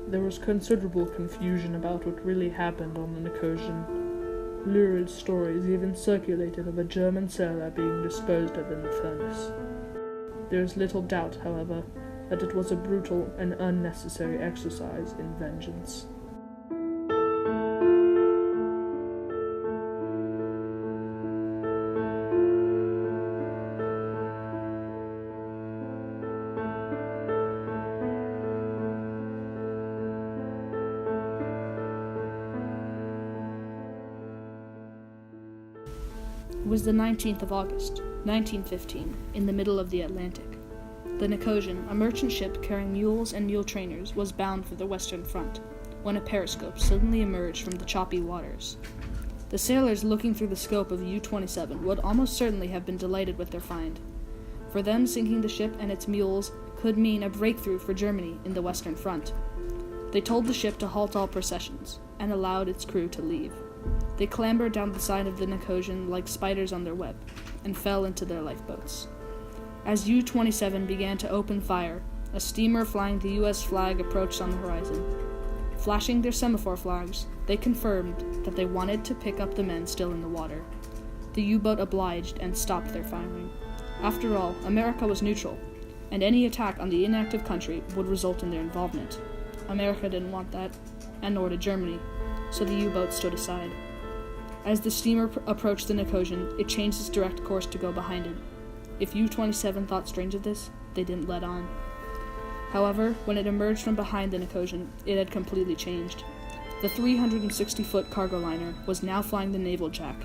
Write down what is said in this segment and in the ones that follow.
There was considerable confusion about what really happened on the Nicotian. Lurid stories even circulated of a German sailor being disposed of in the furnace. There is little doubt, however, that it was a brutal and unnecessary exercise in vengeance. It was the 19th of August, 1915, in the middle of the Atlantic. The Nicotian, a merchant ship carrying mules and mule trainers, was bound for the Western Front, when a periscope suddenly emerged from the choppy waters. The sailors looking through the scope of U-27 would almost certainly have been delighted with their find. For them, sinking the ship and its mules could mean a breakthrough for Germany in the Western Front. They told the ship to halt all processions, and allowed its crew to leave. They clambered down the side of the Nicotian like spiders on their web, and fell into their lifeboats. As U-27 began to open fire, a steamer flying the U.S. flag approached on the horizon. Flashing their semaphore flags, they confirmed that they wanted to pick up the men still in the water. The U-boat obliged and stopped their firing. After all, America was neutral, and any attack on the inactive country would result in their involvement. America didn't want that, and nor did Germany, so the U-boat stood aside. As the steamer approached the Nicotian, it changed its direct course to go behind it. If U-27 thought strange of this, they didn't let on. However, when it emerged from behind the Nicotian, it had completely changed. The 360-foot cargo liner was now flying the naval jack,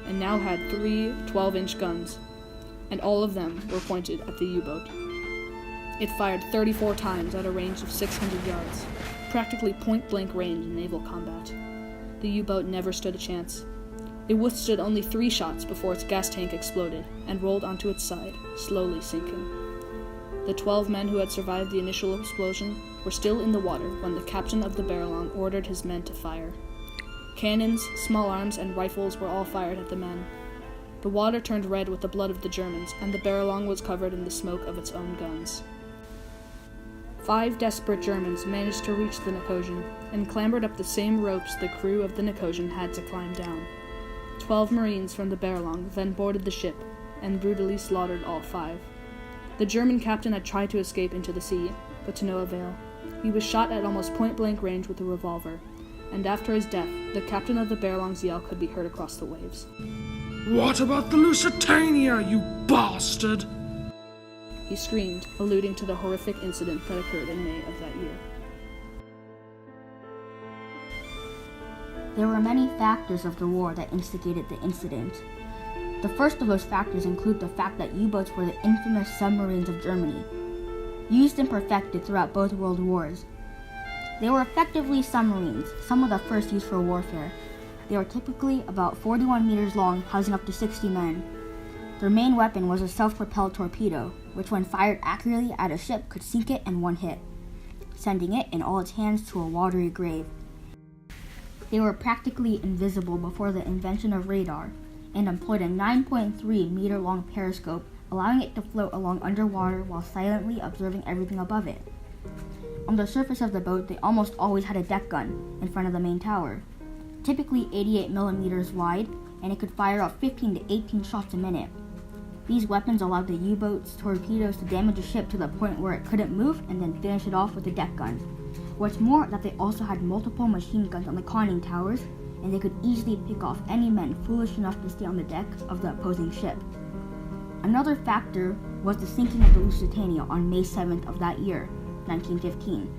and now had 3 12-inch guns, and all of them were pointed at the U-boat. It fired 34 times at a range of 600 yards, practically point-blank range in naval combat. The U-boat never stood a chance. It withstood only 3 shots before its gas tank exploded and rolled onto its side, slowly sinking. The 12 men who had survived the initial explosion were still in the water when the captain of the Baralong ordered his men to fire. Cannons, small arms, and rifles were all fired at the men. The water turned red with the blood of the Germans, and the Baralong was covered in the smoke of its own guns. 5 desperate Germans managed to reach the Nicotian and clambered up the same ropes the crew of the Nicotian had to climb down. 12 Marines from the Baralong then boarded the ship and brutally slaughtered all 5. The German captain had tried to escape into the sea, but to no avail. He was shot at almost point-blank range with a revolver, and after his death, the captain of the Baralong's yell could be heard across the waves. "What about the Lusitania, you bastard?" He screamed, alluding to the horrific incident that occurred in May of that year. There were many factors of the war that instigated the incident. The first of those factors include the fact that U-boats were the infamous submarines of Germany, used and perfected throughout both world wars. They were effectively submarines, some of the first used for warfare. They were typically about 41 meters long, housing up to 60 men. Their main weapon was a self-propelled torpedo, which when fired accurately at a ship could sink it in one hit, sending it and all its hands to a watery grave. They were practically invisible before the invention of radar, and employed a 9.3 meter long periscope, allowing it to float along underwater while silently observing everything above it. On the surface of the boat, they almost always had a deck gun in front of the main tower, typically 88 millimeters wide, and it could fire out 15 to 18 shots a minute. These weapons allowed the U-boat's torpedoes to damage a ship to the point where it couldn't move and then finish it off with a deck gun. What's more, that they also had multiple machine guns on the conning towers, and they could easily pick off any men foolish enough to stay on the deck of the opposing ship. Another factor was the sinking of the Lusitania on May 7th of that year, 1915.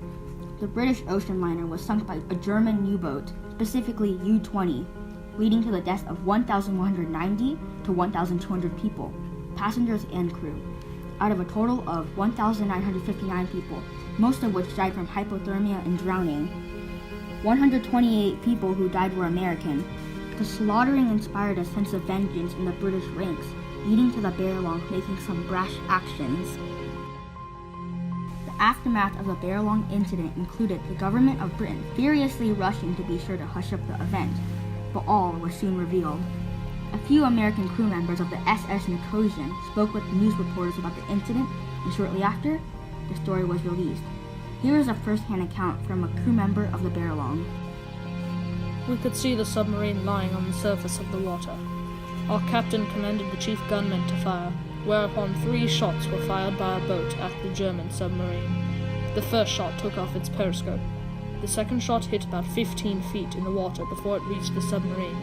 The British ocean liner was sunk by a German U-boat, specifically U-20, leading to the deaths of 1,190 to 1,200 people, passengers and crew, out of a total of 1,959 people, most of which died from hypothermia and drowning. 128 people who died were American. The slaughtering inspired a sense of vengeance in the British ranks, leading to the Baralong making some brash actions. The aftermath of the Baralong incident included the government of Britain furiously rushing to be sure to hush up the event, but all was soon revealed. A few American crew members of the SS Nicosia spoke with news reporters about the incident, and shortly after, the story was released. Here is a first-hand account from a crew member of the Baralong. We could see the submarine lying on the surface of the water. Our captain commanded the chief gunman to fire, whereupon 3 shots were fired by a boat at the German submarine. The first shot took off its periscope. The second shot hit about 15 feet in the water before it reached the submarine.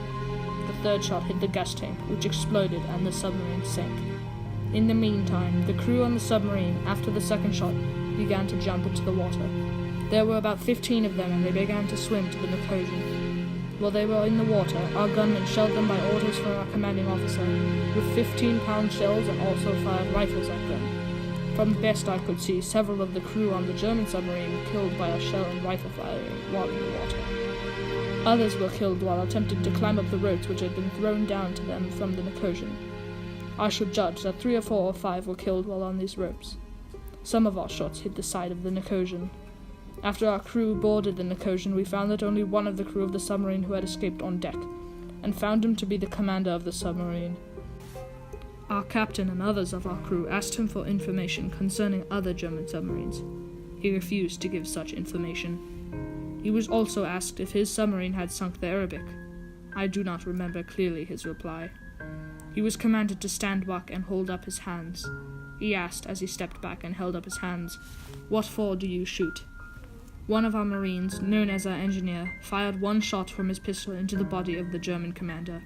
The third shot hit the gas tank, which exploded and the submarine sank. In the meantime, the crew on the submarine, after the second shot, began to jump into the water. There were about 15 of them, and they began to swim to the Nicosia. While they were in the water, our gunmen shelled them by orders from our commanding officer, with 15-pound shells, and also fired rifles at them. From the best I could see, several of the crew on the German submarine were killed by our shell and rifle firing while in the water. Others were killed while attempting to climb up the ropes which had been thrown down to them from the Nicosia. I should judge that 3 or 4 or 5 were killed while on these ropes. Some of our shots hit the side of the Nicosia. After our crew boarded the Nicosia, we found that only one of the crew of the submarine who had escaped on deck, and found him to be the commander of the submarine. Our captain and others of our crew asked him for information concerning other German submarines. He refused to give such information. He was also asked if his submarine had sunk the Arabic. I do not remember clearly his reply. He was commanded to stand back and hold up his hands. He asked, as he stepped back and held up his hands, "What for do you shoot?" One of our marines, known as our engineer, fired 1 shot from his pistol into the body of the German commander.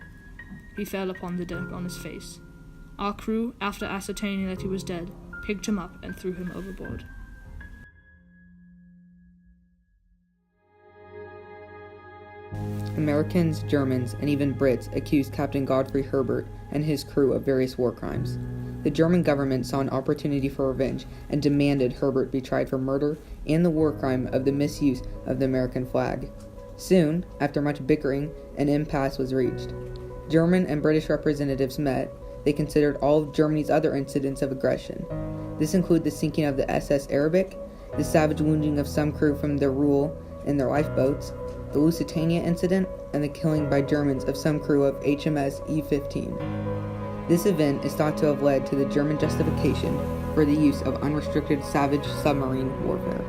He fell upon the deck on his face. Our crew, after ascertaining that he was dead, picked him up and threw him overboard. Americans, Germans, and even Brits accused Captain Godfrey Herbert and his crew of various war crimes. The German government saw an opportunity for revenge and demanded Herbert be tried for murder and the war crime of the misuse of the American flag. Soon, after much bickering, an impasse was reached. German and British representatives met. They considered all of Germany's other incidents of aggression. This included the sinking of the SS Arabic, the savage wounding of some crew from their rule in their lifeboats, the Lusitania incident, and the killing by Germans of some crew of HMS E-15. This event is thought to have led to the German justification for the use of unrestricted savage submarine warfare.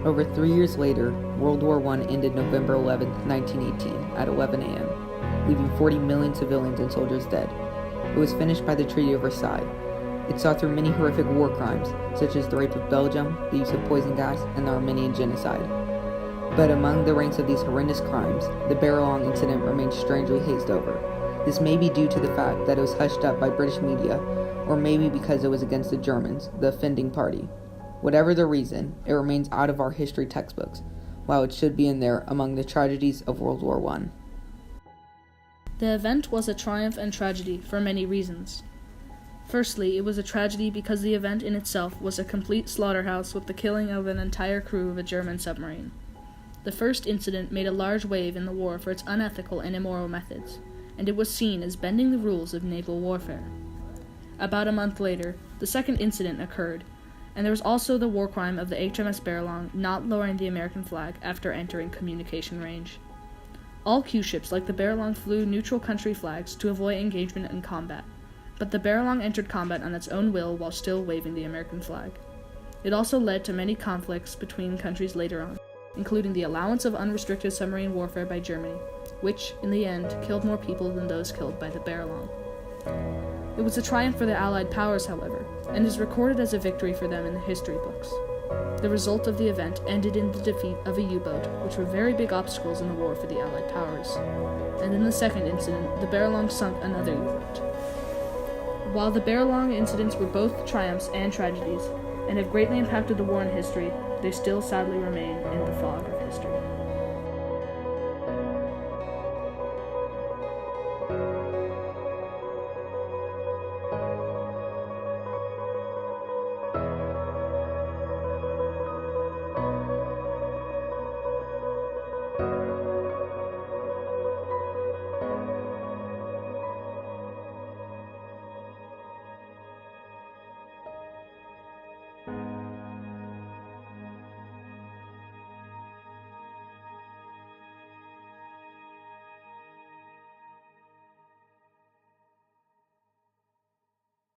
Over 3 years later, World War I ended November 11, 1918, at 11 a.m., leaving 40 million civilians and soldiers dead. It was finished by the Treaty of Versailles. It saw through many horrific war crimes, such as the rape of Belgium, the use of poison gas, and the Armenian genocide. But among the ranks of these horrendous crimes, the Baralong incident remains strangely hazed over. This may be due to the fact that it was hushed up by British media, or maybe because it was against the Germans, the offending party. Whatever the reason, it remains out of our history textbooks, while it should be in there among the tragedies of World War I. The event was a triumph and tragedy for many reasons. Firstly, it was a tragedy because the event in itself was a complete slaughterhouse with the killing of an entire crew of a German submarine. The first incident made a large wave in the war for its unethical and immoral methods, and it was seen as bending the rules of naval warfare. About a month later, the second incident occurred, and there was also the war crime of the HMS Baralong not lowering the American flag after entering communication range. All Q ships like the Baralong flew neutral country flags to avoid engagement in combat, but the Baralong entered combat on its own will while still waving the American flag. It also led to many conflicts between countries later on, including the allowance of unrestricted submarine warfare by Germany, which, in the end, killed more people than those killed by the Baralong. It was a triumph for the Allied powers, however, and is recorded as a victory for them in the history books. The result of the event ended in the defeat of a U-boat, which were very big obstacles in the war for the Allied powers. And in the second incident, the Baralong sunk another U-boat. While the Baralong incidents were both triumphs and tragedies, and have greatly impacted the war in history, they still sadly remain in the fog of history.